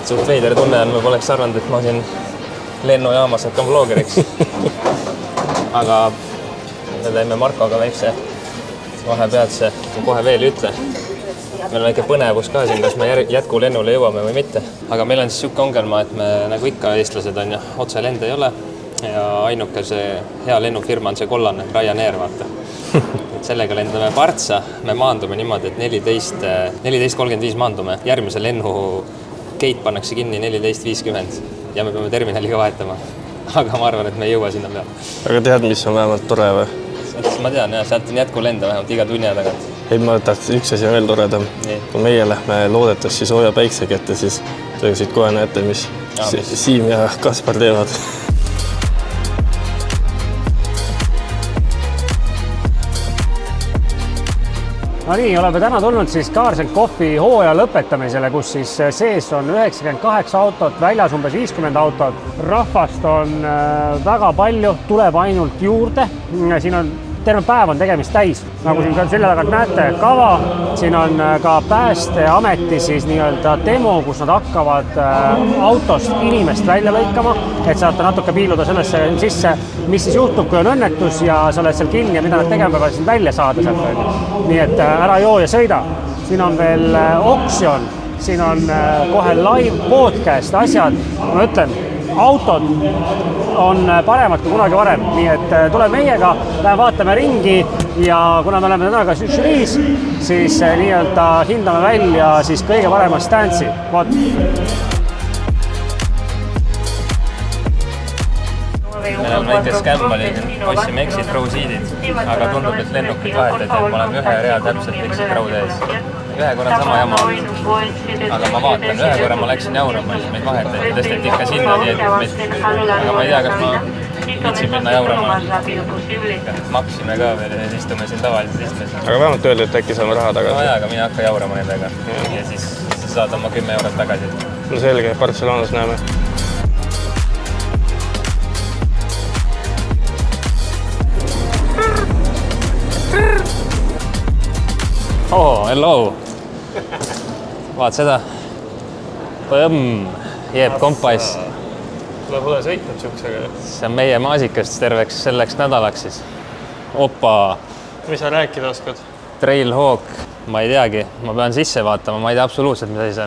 Suht veider tunne on, ma poleks arvanud, et ma siin lennujaamas hakkan vlogeriks. Aga me teeme Markoga väikse vahepeatse, kohe veel ei ütle. Meil on väike põnevus ka siin, kas me jätku lennule jõuame või mitte. Aga meil on siis siuke ongelma, et me nagu ikka eestlased on ja otse lende ei ole. Ja ainuke see hea lennufirma on see kollane Ryanair, vaata. Et sellega lendame Partsa, me maandume niimoodi, et 14.35 maandume. Järgmise lennu gate pannakse kinni 14.50 ja me peame terminaliga vahetama. Aga ma arvan, et me ei jõua sinna peale. Aga tead, mis on vähemalt tore või? Ma tean, jah, sealt on jätku lenda vähemalt iga tunni tagant. Ei, ma tahaks üks asi veel toredam. Kui meie lähme loodetavasti sooja päikse kätte, siis siit kohe näete, mis Siim ja Kaspar teevad. No nii, oleme täna tulnud siis Cars & Coffee hooaja lõpetamisele, kus siis sees on 98 autot, väljas umbes 50 autot. Rahvast on väga palju, tuleb ainult juurde. Siin on terve päev on tegemist täis. Nagu siin selle tagant näete kava, siin on ka Päästeameti siis nii-öelda demo, kus nad hakkavad autost inimest välja lõikama, et saate natuke piiluda sellesse sisse, mis siis juhtub, kui on õnnetus ja sa oled seal kinni ja mida nad tegema peavad siin välja saada sealt. Nii et ära joo ja sõida. Siin on veel oksjon, siin on kohe live podcast, asjad. Ma ütlen, autod on paremad kui kunagi varem, nii et tule meiega, lähen vaatame ringi ja kuna me oleme täna ka žüriis, siis nii-öelda hindame välja siis kõige parema stance'i. Vaat. Meil on väike skämm oli, ostsime exit row seedid, aga tundub, et lennukid vahetati, et ma olen ühe rea täpselt exit row tees. Ühe korra sama jama olnud, aga ma vaatan, ühe korra ma läksin jaurama, siis meid vahetati, tõsteti ikka sinna, aga ma ei tea, kas ma viitsin minna jaurama. Maksime ka veel ja istume siin tavaliselt istmes. Aga vähemalt öeldi, et äkki saame raha tagasi. No jaa, aga mina hakka jaurama nendega ja siis saad oma 10 eurot tagasi. No selge, Barcelonas näeme. Oh, hello! Vaat seda. Jeeb kompass. Pole sõitnud siuksega. See on meie maasikast terveks selleks nädalaks siis. Opa! Mis sa rääkida oskad? Trailhawk. Ma ei teagi. Ma pean sisse vaatama. Ma ei tea absoluutselt, mis asi see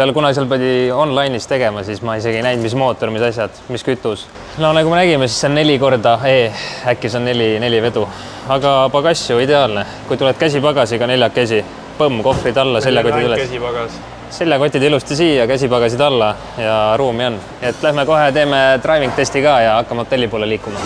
on. Kuna seal pidi online'is tegema, siis ma isegi ei näinud, mis mootor, mis asjad, mis kütus. No nagu me nägime, siis see on 4 korda E. Äkki see on 4 vedu. Aga pagasju ideaalne. Kui tuled käsipagasiga 4 käsi, kohvrid alla, seljakotid üles. Seljakotid ilusti siia, käsipagasid alla ja ruumi on. Et lähme kohe teeme driving testi ka ja hakkame hotelli poole liikuma.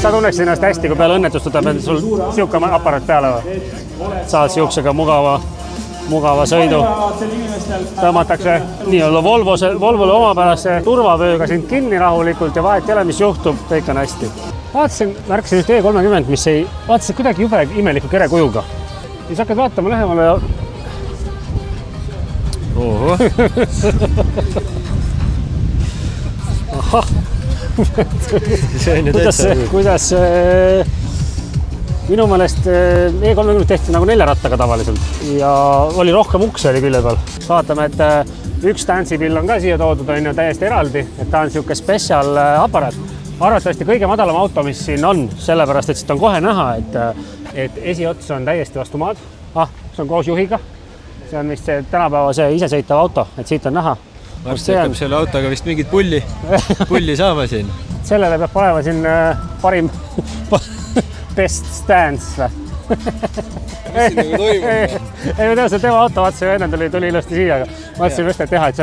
Sa tunneksid ennast hästi, kui peale õnnetust tuleb sul siuke aparaat peale või? Saad siuksega mugava sõidu. Tõmmatakse nii-olla Volvole omapärase turvavööga sind kinni rahulikult ja vahet ei ole, mis juhtub, kõik on hästi. Märkasin just E30, mis ei vaatasid kuidagi jube imeliku kerekujuga. Ja sa hakkad vaatama lähemale ja... Ahah! Kuidas minu meelest E30 tehti nagu 4 rattaga tavaliselt ja oli rohkem ukse oli külje peal. Vaatame, et üks tantsipill on ka siia toodud, on ju täiesti eraldi, et ta on siuke spetsial aparaat. Arvatavasti kõige madalam auto, mis siin on, sellepärast, et siit on kohe näha, et esiots on täiesti vastu maad. See on koos juhiga. See on vist see tänapäeva see isesõitav auto, et siit on näha. Varsti hakkab selle autoga vist mingit pulli saama siin. Sellele peab olema siin parim best stance. Mis siin nagu toimub? Ei, ma tean, see tema auto vaatasin, enne tuli ilusti siia, aga vaatasin just, et teha, et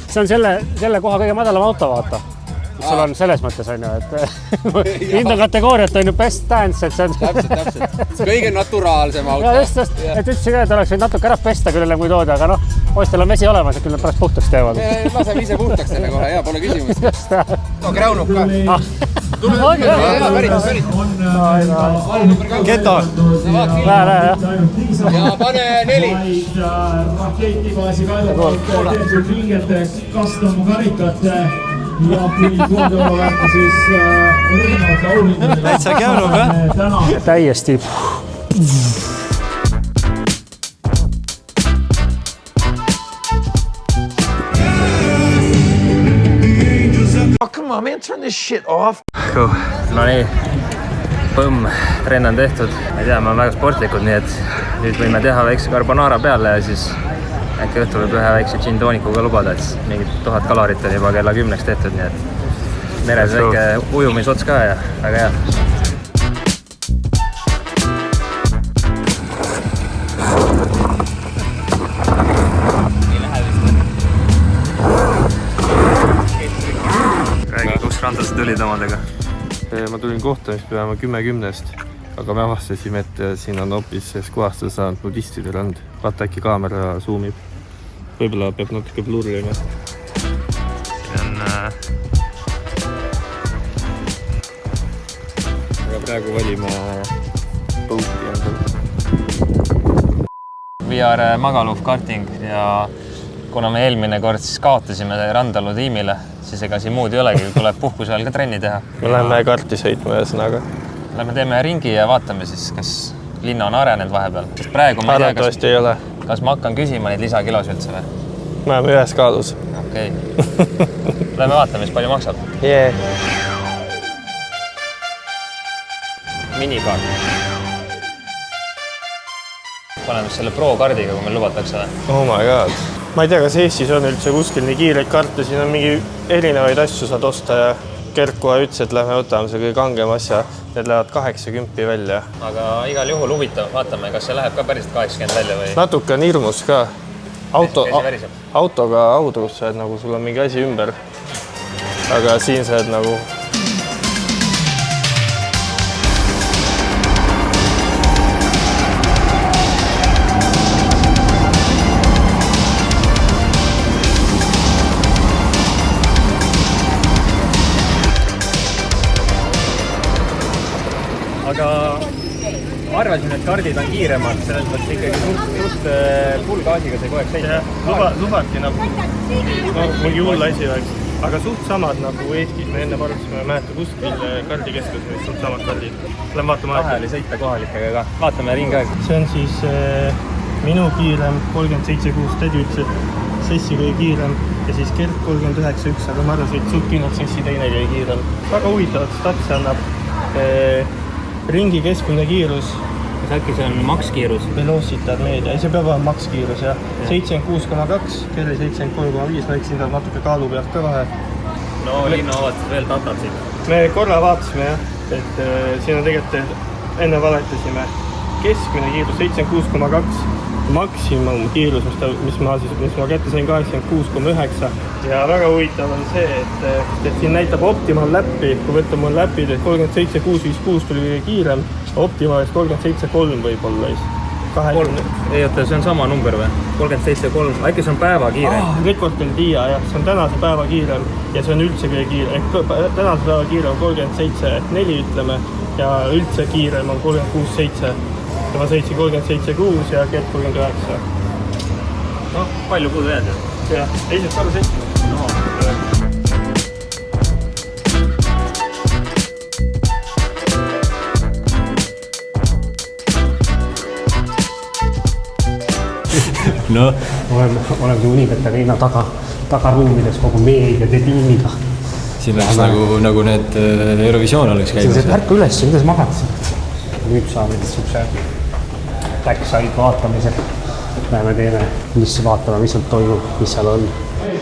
see on selle koha kõige madalam auto, vaata. Sul on selles mõttes, on ju, et hindokategooriat on ju best stance, et see on... Täpselt. Kõige naturaalsem auto. Ja just, et ütlesin ka, et oleks võinud natuke ära pesta küll kui toodi, aga noh, poistel on vesi olemas, et küll nad pärast puhtaks teevad. Laseme ise puhtaks selle kohe, hea, pole küsimust. Kraunub ka. Pärit. Keto. Lähe, jah. Ja pane 4. Raketibaasi kaevapaalt tehtud hingeteks custom karikad ja aprilli siis erinevate auhindadega. Täitsa käänub, jah? Täiesti. Oh, come on, man, turn this shit off. No nii, põmm, trenn on tehtud. Ma ei tea, me on väga sportlikud, nii et nüüd võime teha väikse carbonara peale ja siis äkki õhtul võib ühe väikse gin toonikuga lubada, et mingid 1000 kalorit on juba kella 10 tehtud, nii et meres väike ujumisots ka ja väga hea. Räägi, kus randlased tulid omadega? Ma tulin kohtamispäeva 10-10-st, aga me avastasime, et siin on hoopis squah'sse saanud nudistide rand. Vaata, äkki kaamera zoomib. Võib-olla peab natuke blurrima. Siin on... Aga praegu valime boat'i endale. VR Magaluf karting ja kuna me eelmine kord siis kaotasime Randalu tiimile, siis ega siin muud ei olegi, tuleb puhkuse ajal ka trenni teha. Me läheme karti sõitma ühesõnaga. Lähme teeme ringi ja vaatame siis, kas linna on arenenud vahepeal. Sest praegu ma ei tea, kas ma hakkan küsima neid lisakilos üldse või? Me oleme ühes kaalus. Okei. Lähme vaatame, mis palju maksab. Yeah. Minikaart. Paneme selle Pro-kardiga, kui meil lubatakse. Oh my god. Ma ei tea, kas Eestis on üldse kuskil nii kiireid karte. Siin on mingi erinevaid asju saad osta ja Gert kohe ütles, et lähme võtame see kõige kangem asja. Need lähevad 80 välja. Aga igal juhul huvitav, vaatame, kas see läheb ka päriselt 80 välja või? Natuke on hirmus ka. Autoga audrus saad, nagu sul on mingi asi ümber. Aga siin saad nagu... Aga arvasin, et kardid on kiiremad, selles mõttes ikkagi suht full gaasiga see kogu aeg sõita. Lubati nagu mingi hull asi oleks, aga suht samad nagu Eestis. Me enne varutasime, mäeta kuskil kardikeskus, mis suht samad kardid. Lähme vaatame aega. Vahe oli sõita kohalikega ka. Vaatame ringi aeg. See on siis minu kiirem 37.6, tädi ütles, et Sessi kõige kiirem ja siis Gert 39.1, aga ma arvasin, et suht kindlalt Sessi teine kõige kiirem. Väga huvitavat statsi annab ringi keskmine kiirus. Kas äkki see on makskiirus? Velocitar meedia, ei see peab olema makskiirus jah. 76,2, kelli 73,5, näiksin tal natuke kaalu pealt ka vahe. No linna avatas veel tatad siit. Me korra vaatasime jah, et siin on tegelikult enne valetasime. Keskmine kiirus 76,2, maksimum kiirus, mis ma kätte sain 86,9 ja väga huvitav on see, et siin näitab Optimal läppi, kui võtta mul läpid, et 37,656 tuli kõige kiirem, Optimalis 37,3 võib olla Ei, oota, see on sama number või? 37,3, äkki see on päeva kiirem? Rekord del dia, jah, see on tänase päeva kiirem ja see on üldse kõige kiirem. Tänase päeva kiirem on 37,4 ütleme ja üldse kiirem on 36,7. Ja ma sõitsin 37,6 ja Gert 39. No, palju puudu jääd? Jah, esimest korra sõitsin. No. Oleme Unibet Arena tagaruumides kogu meediade tiimiga. Siin oleks nagu need Eurovisioon oleks käimas. See ärka üles, kuidas magatasid? Nüüd saame niisuguse backside vaatamisel. Me teeme, vaatame, mis seal toimub, mis seal on.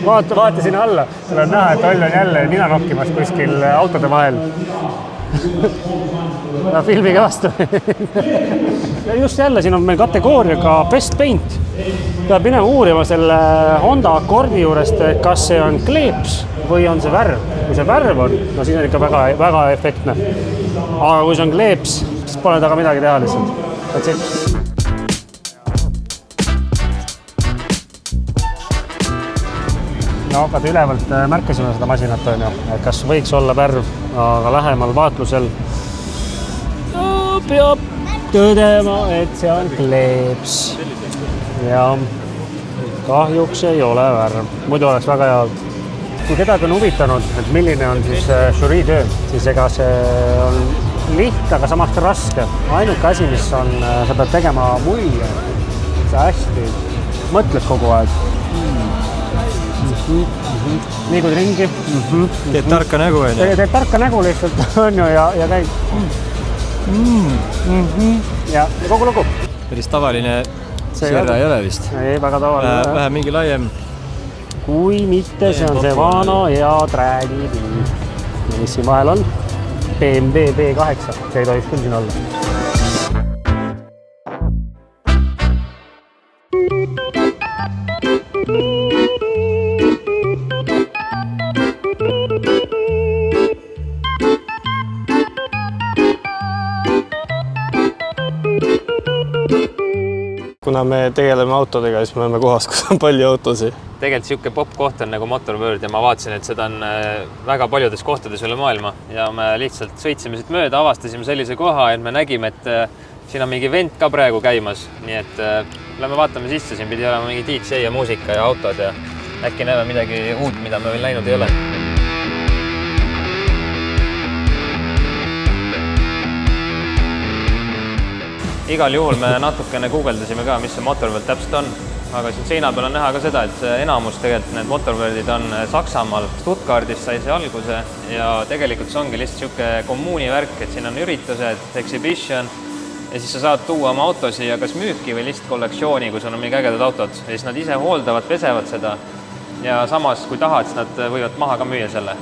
Vaata sinna alla, seal on näha, et Oll on jälle nina nokkimas kuskil autode vahel. No, filmiga vastu. Ja just jälle, siin on meil kategooriaga Best Paint. Peab minema uurima selle Honda Accordi juurest, kas see on kleeps või on see värv. Kui see värv on, no siis on ikka väga efektne. Aga kui see on kleeps, siis pole taga midagi teha lihtsalt. No, aga ülevalt märkasime seda masinat, et kas võiks olla värv, aga lähemal vaatlusel peab tõdema, et see on kleeps. Ja kahjuks ei ole värv. Muidu oleks väga hea. kui kedagi on huvitanud, et milline on siis žürii töö, siis ega see on lihtne, aga samas ka raske. Ainuke asi, mis on, sa pead tegema mulje, sa hästi mõtled kogu aeg. Liigud ringi. Teed tarka nägu, on ju? Teed tarka nägu lihtsalt, on ju, ja käid. Ja kogu lugu. Päris tavaline Sierra ei ole vist. Ei, väga tavaline. Vähe mingi laiem. Kui mitte, see on see vana hea träägiviin. Ja mis siin vahel on? BMW B8. See ei tohiks küll siin olla. Kuna me tegeleme autodega, siis me oleme kohas, kus on palju autosid. Tegelikult siuke popp koht on nagu Motorworld ja ma vaatasin, et seda on väga paljudes kohtades üle maailma ja me lihtsalt sõitsime siit mööda, avastasime sellise koha, et me nägime, et siin on mingi vent ka praegu käimas, nii et lähme vaatame sisse, siin pidi olema mingi DJ ja muusika ja autod ja äkki näeme midagi uut, mida me veel näinud ei ole. Igal juhul me natukene guugeldasime ka, mis see Motorworld täpselt on, aga siin seina peal on näha ka seda, et enamus tegelikult need Motorworldid on Saksamaal. Stuttgardis sai see alguse ja tegelikult see ongi lihtsalt siuke kommuuni värk, et siin on üritused, exhibition ja siis sa saad tuua oma autosi ja kas müüki või lihtsalt kollektsiooni, kui sul on mingi ägedad autod ja siis nad ise hooldavad, pesevad seda ja samas, kui tahad, siis nad võivad maha ka müüa selle.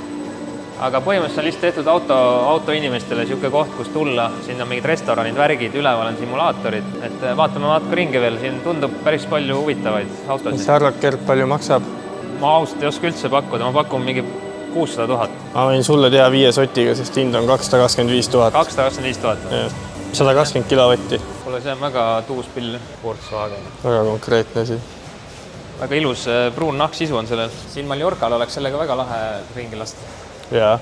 Aga põhimõtteliselt on lihtsalt tehtud auto inimestele siuke koht, kus tulla, siin on mingid restoranid, värgid, üleval on simulaatorid, et vaatame natuke ringi veel, siin tundub päris palju huvitavaid autosid. Mis sa arvad, Gert, palju maksab? Ma ausalt ei oska üldse pakkuda, ma pakun mingi 600 000. Ma võin sulle teha 5 sotiga, sest hind on 225 000. 225 000. 120 kilovatti. Kuule, see on väga tuus pill Volkswagen. Väga konkreetne asi. Väga ilus pruun nahksisu on sellel. Siin Mallorcal oleks sellega väga lahe ringi lasta. Jaa.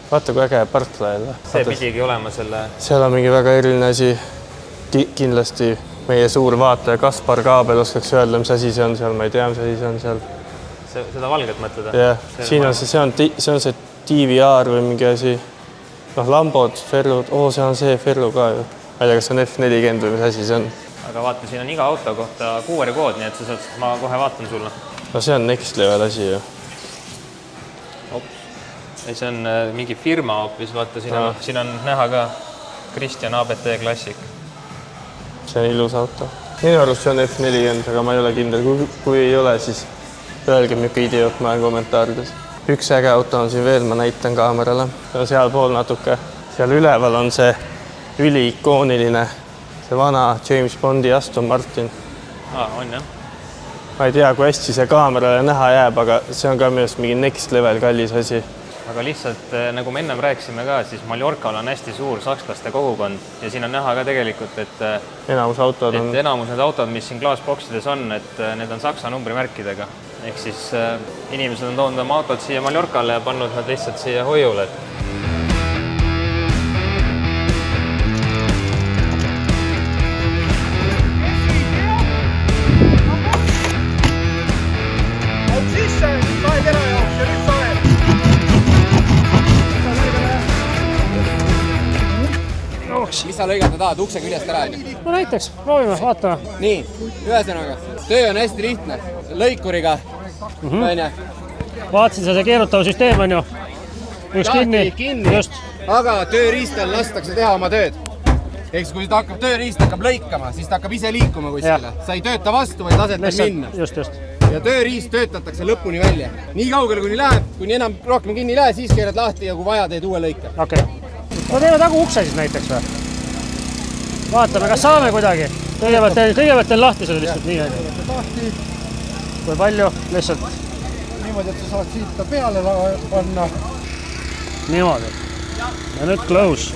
Vaata, kui äge parkla jälle. See pidigi olema selle... Seal on mingi väga eriline asi. Kindlasti meie suur vaataja Kaspar Kaabel oskaks öelda, mis asi see on seal. Ma ei tea, mis asi see on seal. Seda valget mõtleda? Jah. Siin on see DVR või mingi asi. Lambod, Ferrud. See on see Ferru ka ju. Ma ei tea, kas see on F40 või mis asi see on. Aga vaata, siin on iga auto kohta QR-kood, nii et sa saad, ma kohe vaatan sulle. No see on next level asi ju. Ja see on mingi firma hoopis, vaata, siin on näha ka Christian ABT Classic. See on ilus auto. Minu arust see on F40, aga ma ei ole kindel. Kui ei ole, siis öelge, milline idioot ma olen kommentaarides. Üks äge auto on siin veel, ma näitan kaamerale. Seal pool natuke. Seal üleval on see üliikooniline, see vana James Bondi Aston Martin. On jah. Ma ei tea, kui hästi see kaamerale näha jääb, aga see on ka minust mingi next level kallis asi. Aga lihtsalt, nagu me ennem rääkisime ka, siis Mallorcal on hästi suur sakslaste kogukond ja siin on näha ka tegelikult, et enamus need autod, mis siin glassboxides on, et need on saksa numbrimärkidega. Ehk siis inimesed on toonud oma autod siia Mallorcale ja pannud nad lihtsalt siia hoiule. Mis sa lõigata tahad ukse küljest ära? No näiteks, proovime, vaatame. Nii, ühesõnaga, töö on hästi lihtne. Lõikuriga, Vaatasin, see keerutava süsteem on ju. Üks kinni. Just. Aga tööriistal lastakse teha oma tööd. Eks kui ta tööriist hakkab lõikama, siis ta hakkab ise liikuma kuskile. Sa ei tööta vastu, vaid lased tal minna. Just. Ja tööriist töötatakse lõpuni välja. Nii kaugele, kuni läheb, kuni enam rohkem kinni ei lähe, siis keerad lahti ja kui vaja, teed uue lõike. Okei. No teeme tagu ukse siis näiteks või? Vaatame, kas saame kuidagi. Kõigepealt teen lahti selle lihtsalt nii. Kui palju? Lihtsalt. Niimoodi, et sa saad siit peale panna. Niimoodi. Ja nüüd close.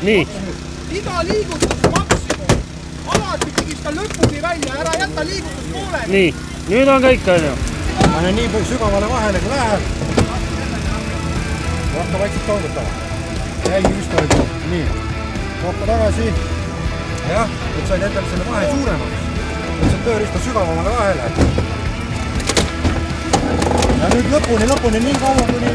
Nii. Iga liigutus maksimum. Alati pigis ta lõpuni välja, ära jätta liigutus pooleli. Nii, nüüd on kõik, on ju. Pane nii palju sügavale vahele, kui läheb. Hakka vaikselt toogutama. Jälgi just nüüd. Nii. Kokku tagasi. Jah, et sain endale selle vahe suuremaks. Et see tööriista sügavamale vahele. Ja nüüd lõpuni nii kaua kuni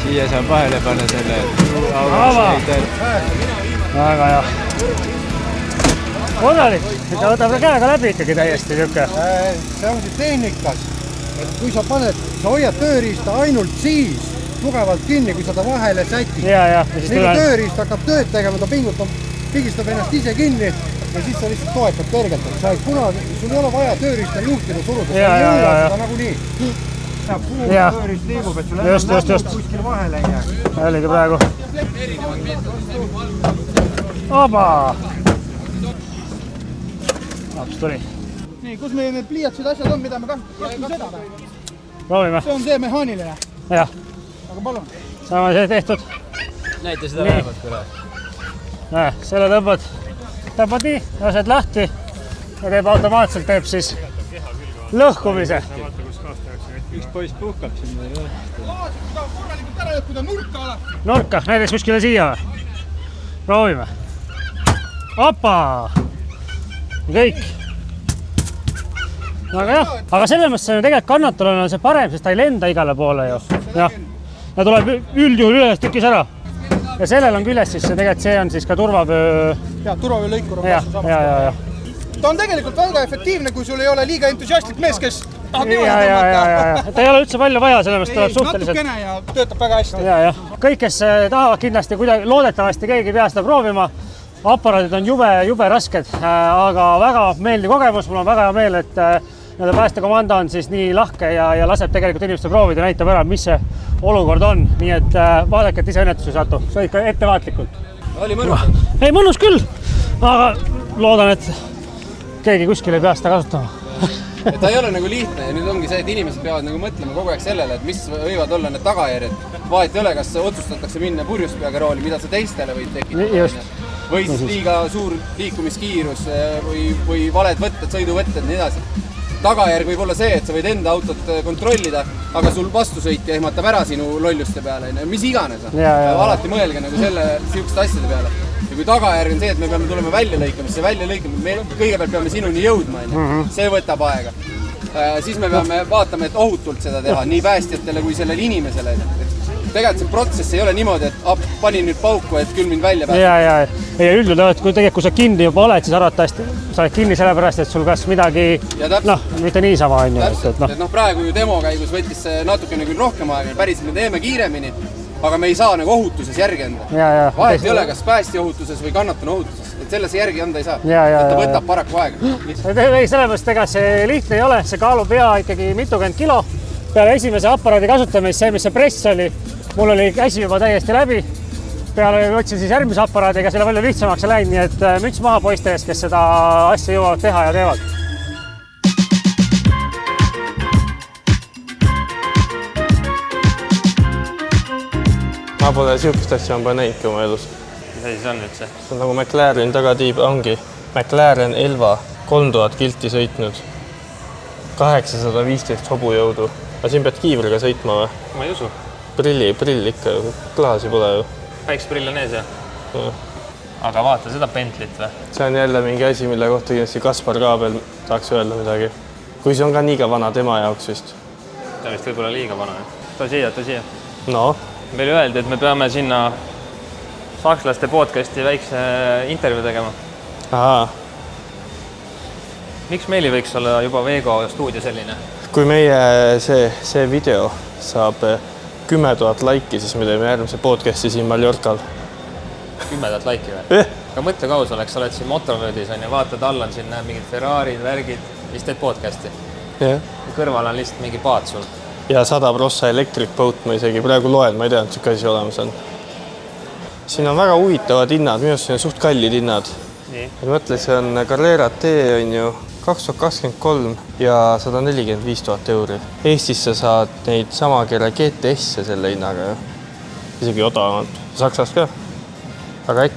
Siia saab vahele panna selle väga hea. Korralik, ta võtab käega läbi ikkagi täiesti niuke. See ongi tehnikas, et kui sa hoiad tööriista ainult siis tugevalt kinni, kui sa ta vahele sätid. Nii kui tööriist hakkab tööd tegema, ta pigistab ennast ise kinni ja siis sa lihtsalt toetad kergelt. Sul ei ole vaja tööriista juhtida suruda, sa ei jõua seda nagunii. Tööriist liigub, et sul ennast kuskil vahele ei jää. Oligi praegu. Oba! Laps tuli. Nii, kus meil need pliiatsid asjad on, mida me kasutame seda? Proovime. See on see mehaaniline. Jah. Aga palun. Saame see tehtud. Näite seda vähemalt küll. Selle tõmbad nii, lased lahti ja teeb automaatselt siis lõhkumise. Üks poiss puhkab sinna. Korralikult ära lõhkuda nurka alati. Nurka, näiteks kuskile siia või? Proovime. Opa! Kõik. Aga jah, aga selles mõttes on tegelikult kannatajal on see parem, sest ta ei lenda igale poole ju. Jah. Ja tuleb üldjuhul üles tükis ära. Ja sellel on küljes siis, tegelikult see on siis ka turvavöö... Ja, turvavöö lõikur on ja. Ta on tegelikult väga efektiivne, kui sul ei ole liiga entusiastlik mees, kes tahab niimoodi tõmmata. Ta ei ole üldse palju vaja, selles mõttes tuleb suhteliselt... Natukene ja töötab väga hästi. Kõik, kes tahavad kindlasti loodetavasti keegi pea seda proovima, aparaadid on jube rasked, aga väga meeldiv kogemus. Mul on väga hea meel, et päästekomanda on siis nii lahke ja laseb tegelikult inimestel proovida ja näitab ära, mis see olukord on. Nii et vaadake, et ise õnnetus ei satu. See oli ikka ettevaatlikult. Oli mõnus? Ei, mõnus küll, aga loodan, et keegi kuskil ei pea seda kasutama. Ta ei ole nagu lihtne ja nüüd ongi see, et inimesed peavad nagu mõtlema kogu aeg sellele, et mis võivad olla need tagajärjed. Vahet ei ole, kas otsustatakse minna purjuspeaga rooli, mida sa teistele võid tekitada. Või siis liiga suur liikumiskiirus või valed võtted, sõiduvõtted, nii edasi. Tagajärg võib olla see, et sa võid enda autot kontrollida, aga sul vastusõitja ehmatab ära sinu lolluste peale, mis iganes. Alati mõelge nagu sihukeste asjade peale. Ja kui tagajärg on see, et me peame tulema välja lõikama, siis see välja lõikama, me kõigepealt peame sinuni jõudma, see võtab aega. Siis me peame vaatama, et ohutult seda teha, nii päästjatele kui sellele inimesele. Tegelikult see protsess ei ole niimoodi, et panin nüüd pauku, et küll mind välja päästa. Ja üldjuhul, kui sa kinni juba oled, siis arvatavasti sa oled kinni sellepärast, et sul kas midagi, mitte niisama on ju. Praegu ju demo käigus võttis see natukene küll rohkem aega, päriselt me teeme kiiremini, aga me ei saa nagu ohutuses järgi anda. Vahet ei ole, kas päästi ohutuses või kannatanu ohutuses, et selles järgi anda ei saa. Ta võtab paraku aega. Ei, sellepärast ega see lihtne ei ole, see kaalub pea ikkagi mitukümmend kilo. Peale esimese aparaadi kasutamist, see, mis see press oli, mul oli käsi juba täiesti läbi. Peale võtsin siis järgmise aparaadiga, selle palju lihtsamaks läinud, nii et müts maha poiste ees, kes seda asja jõuavad teha ja teevad. Ma pole sihukest asja ma pole näinudki oma elus. Mida siis on üldse? See on nagu McLaren tagatiib, ongi McLaren Elva 3000 kilti sõitnud. 815 hobujõudu. Aga siin pead kiivriga sõitma või? Ma ei usu. Prill ikka, klaasi pole ju. Päikseprill on ees, jah? Aga vaata seda Bentley't või? See on jälle mingi asi, mille kohta kindlasti Kaspar Kaabel tahaks öelda midagi. Kui see on ka nii ka vana tema jaoks vist. Ta vist võib olla liiga vana. Too siia. No? Meile öeldi, et me peame sinna sakslaste podcasti väikse intervjuu tegema. Ahaa. Miks meil ei võiks olla juba Vego stuudio selline? Kui meie see video saab 10 000 laiki, siis me teeme järgmise podcasti siin Mallorcal. 10 000 laiki või? Aga mõtle kaus oleks, sa oled siin Motorröödis ja vaatad all on siin mingid Ferrarid, värgid, siis teed podcasti. Kõrval on lihtsalt mingi paat sul. Ja 100% electric boat ma isegi praegu loen, ma ei tea, et siuke asi olemas on. Siin on väga huvitavad hinnad, minu arust siin on suht kallid hinnad. Mõtle, see on Carrera T on ju 2023 ja 145 000 euri. Eestis sa saad neid sama kelle GTS-e selle hinnaga ju. Isegi odavamalt. Saksas ka. Aga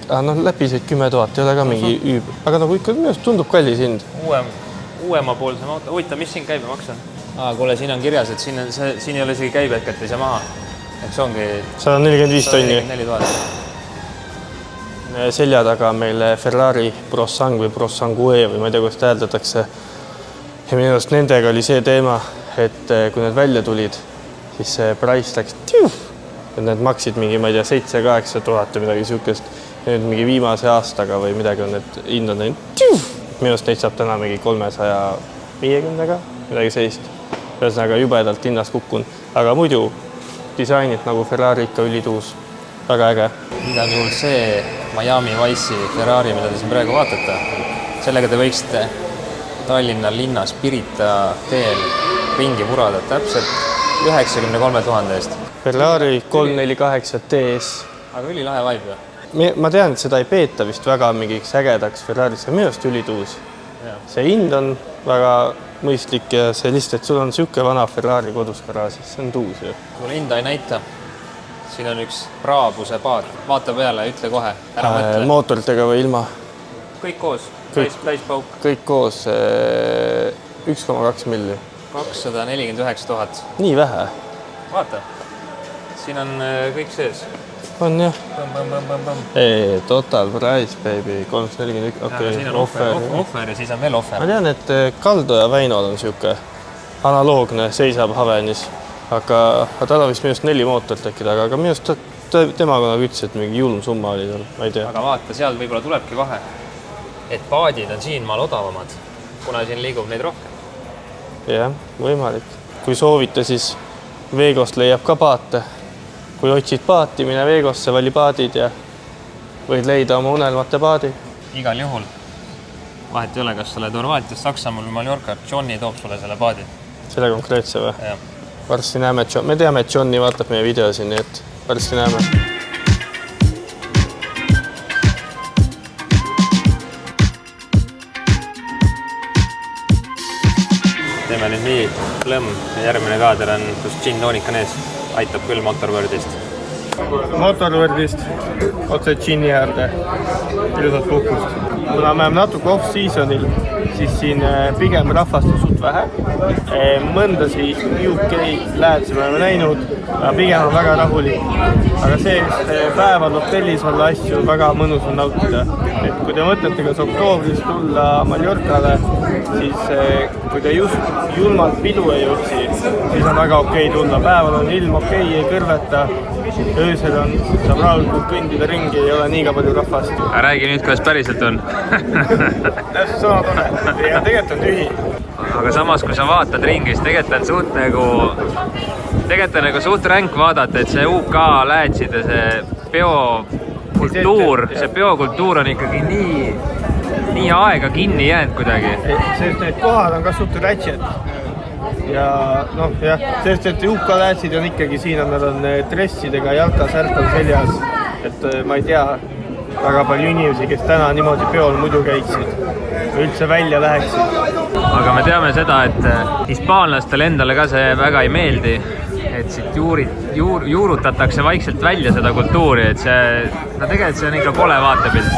läbi see 10 000 ei ole ka mingi üüb. Aga nagu ikka minu arust tundub kallis hind. uuemapoolsem auto. Huvitav, mis siin käibemaks on? Kuule, siin on kirjas, et siin ei ole isegi käibet, et ei saa maha. Eks ongi 145 tonni. 144 000. Selja taga meil Ferrari Brosang või Brosangue või ma ei tea, kuidas täheldatakse. Ja minu arust nendega oli see teema, et kui need välja tulid, siis see price läks tjuh! Et need maksid mingi, ma ei tea, 7-8 tuhat või midagi siukest. Ja nüüd mingi viimase aastaga või midagi on need hind on neid tjuh! Minu arust neid saab täna mingi 350-ga, midagi sellist. Ühesõnaga jubedalt hinnas kukkun. Aga muidu disainid nagu Ferrari ikka ülituus. Väga äge. Igal juhul see Miami Wice'i Ferrari, mida te siin praegu vaatate, sellega te võiksite Tallinna linnas Pirita teel ringi purada täpselt 93 000 eest. Ferrari 348 TS. Aga ülilahe vibe ju. Ma tean, et seda ei peeta vist väga mingiks ägedaks Ferrari, see on minu arust ülituus. See hind on väga mõistlik ja see lihtsalt, et sul on siuke vana Ferrari kodus garaažis, see on tuus ju. Mul hinda ei näita. Siin on üks Brabuse paat. Vaata peale, ütle kohe, ära mõtle. Mootoritega või ilma? Kõik koos, täispauk. Kõik koos, 1,2 milli. 249 000. Nii vähe? Vaata, siin on kõik sees. On jah. Total price, baby, 341, okei. Siin on offer ja siis on veel offer. Ma tean, et Kaldo ja Väinol on siuke analoogne, seisab Havenis. Aga tal on vist minust 4 mootorit äkki taga, aga minust temaga nagu ütles, et mingi julm summa oli tal, ma ei tea. Aga vaata, seal võib-olla tulebki vahe, et paadid on siin maal odavamad, kuna siin liigub neid rohkem. Jah, võimalik. Kui soovite, siis Vegost leiab ka paate. Kui otsid paati, mine Vegosse, vali paadid ja võid leida oma unelmate paadi. Igal juhul. Vahet ei ole, kas sa oled Horvaatias, Saksamaal või Mallorca, Johnny toob sulle selle paadi. Selle konkreetse või? Jah. Varsti näeme, me teame, et Johnny vaatab meie videosi, nii et varsti näeme. Teeme nüüd nii lõmm ja järgmine kaader on, kus gin toonik on ees. Aitab küll Motorwordist. Motorwordist otse gini äärde. Ilusat puhkust. Kuna me oleme natuke off-seasonil, siis siin pigem rahvast on suht vähe. Mõndasi UK lähedasi me oleme näinud, aga pigem on väga rahulik. Aga see päeval hotellis olla asju väga mõnus on nautida. Et kui te mõtlete kas oktoobris tulla Mallorcale, siis kui te just julmalt pidu ei otsi, siis on väga okei tulla. Päeval on ilm okei, ei kõrveta. Öösel on, saab rahulikult kõndida ringi, ei ole liiga palju rahvast. Räägi nüüd, kuidas päriselt on. Täpselt sama tore. Ja tegelikult on tühi. Aga samas, kui sa vaatad ringis, tegelikult on suht ränk vaadata, et see UK läätside, see peokultuur on ikkagi nii aega kinni jäänud kuidagi. Sest need kohad on ka suht rätšed. Ja noh, jah, sest et UK läätsid on ikkagi siin, nad on dressidega jalkasärk on seljas. Et ma ei tea väga palju inimesi, kes täna niimoodi peol muidu käiksid või üldse välja läheksid. Aga me teame seda, et hispaanlastel endale ka see väga ei meeldi, et siit juurutatakse vaikselt välja seda kultuuri, et tegelikult see on ikka kole vaatepilt.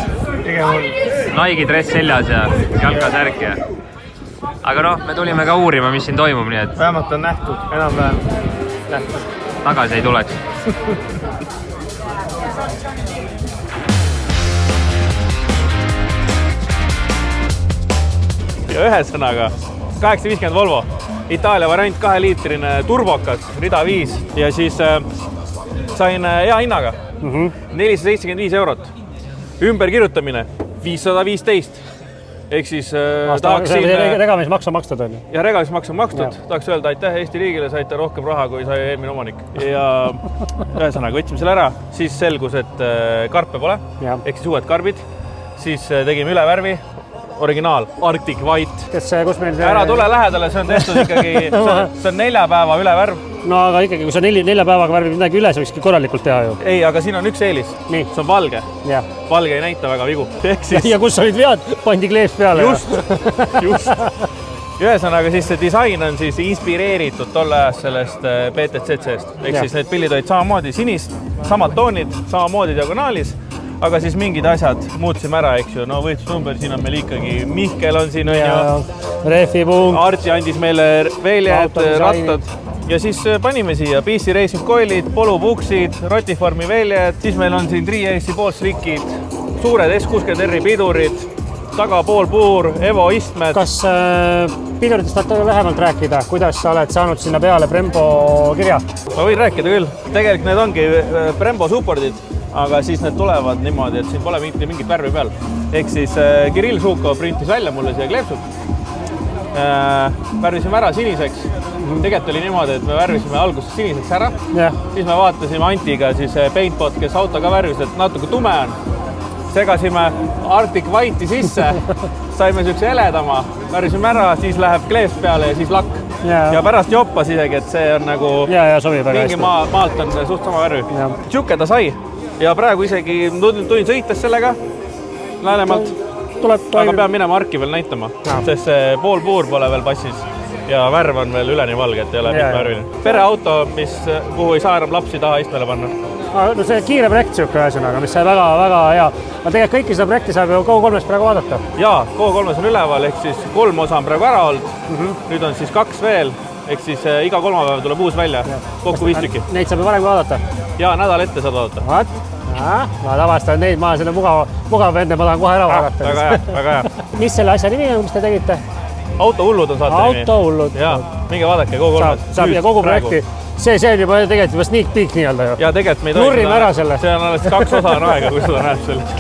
Nike dress seljas ja jalkasärk ja... Aga noh, me tulime ka uurima, mis siin toimub, nii et... Vähemalt on nähtud, enam-vähem nähtud. Tagasi ei tuleks. Ja ühesõnaga 850 Volvo, Itaalia variant 2-liitrine turbokas, rida 5 ja siis sain hea hinnaga 475 €. Ümberkirjutamine 515. Ehk siis tahaks siin... Regamismaks on makstud, on ju? Ja regamismaks on makstud. Tahaks öelda aitäh Eesti riigile, saite rohkem raha, kui sai eelmine omanik. Ja ühesõnaga võtsime selle ära, siis selgus, et karpe pole, ehk siis uued karbid. Siis tegime ülevärvi, originaal, Arctic White. Ära tule lähedale, see on tehtud ikkagi, see on 4 päeva ülevärv. No aga ikkagi, kui sa 4 päevaga värvib midagi üle, see võikski korralikult teha ju. Ei, aga siin on üks eelis. See on valge. Valge ei näita väga vigu. Ja kus olid vead, pandi kleeps peale. Just. Ühesõnaga siis see disain on siis inspireeritud tolle ajast sellest PTCC-st. Ehk siis need pillid olid samamoodi sinist, samad toonid, samamoodi diagonaalis. aga siis mingid asjad muutsime ära, eks ju, no võistlusnumber, siin on meil ikkagi Mihkel on siin, on ju. Rehvipunk. Artsi andis meile veeljad, rattad ja siis panime siia PC Racing Coilid, polupuksid, Rotiformi veeljad, siis meil on siin 3AC poolslikid, suured S60R pidurid, taga poolpuur, Evo istmed. Kas piduritest tahate lähemalt rääkida, kuidas sa oled saanud sinna peale Brembo kirja? Ma võin rääkida küll. Tegelikult need ongi Brembo supportid, aga siis need tulevad niimoodi, et siin pole mingit värvi peal. Ehk siis Kirill Žukov printis välja mulle siia kleepsud. Värvisime ära siniseks. Tegelikult oli niimoodi, et me värvisime alguses siniseks ära. Siis me vaatasime Antiga siis Paintbot, kes auto ka värvis, et natuke tume on. Segasime Arctic White'i sisse, saime siukse heledama, värvisime ära, siis läheb kleeps peale ja siis lakk. Ja pärast joppas isegi, et see on nagu mingi maalt on suht sama värvi. Siuke ta sai ja praegu isegi tulin sõites sellega Läänemaalt, aga pean minema Arki veel näitama, sest see poolpuur pole veel passis ja värv on veel üleni valge, et ei ole mitte värviline. Pereauto, kuhu ei saa enam lapsi taha istmele panna. No see kiire projekt siuke ühesõnaga, mis sai väga hea. Aga tegelikult kõiki seda projekti saab ju Go3-s praegu vaadata. Jaa, Go3-s on üleval, ehk siis 3 osa on praegu ära olnud. Nüüd on siis 2 veel, ehk siis iga kolmapäev tuleb uus välja, kokku 5 tükki. Neid saab ju varem vaadata? Jaa, nädal ette saab vaadata. Ma tavaliselt neid, ma olen selle mugav vende, ma tahan kohe ära vaadata. Väga hea. Mis selle asja nimi on, mis te tegite? Autohullud on saate nimi. Autohullud. Jaa, minge vaadake Go3-s. Saab ja kogu projekti. See on juba tegelikult juba sneak peek nii-öelda ju. Ja tegelikult me ei Nurrime ära selle. See on alles 2 osa on aega, kui seda näeb sellest.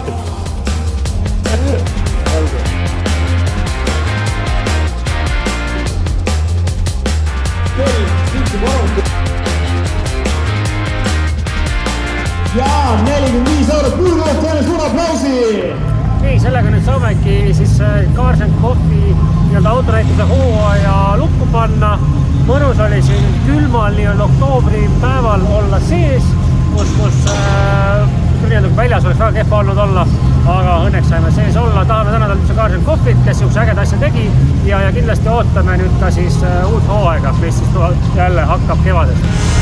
Ja 45 eurot püüdvõtt, teile suur aplausi! Nii, sellega nüüd saamegi siis Carlsen Coffee nii-öelda autoräitluse hooaja lukku panna. Mõnus oli siin külmal nii-öelda oktoobri päeval olla sees, kus väljas oleks väga kehva olnud olla, aga õnneks saime sees olla. Tahame tänada üldse Carlsen Coffee't, kes siukse ägeda asja tegi ja kindlasti ootame nüüd ka siis uut hooaega, mis siis jälle hakkab kevadest.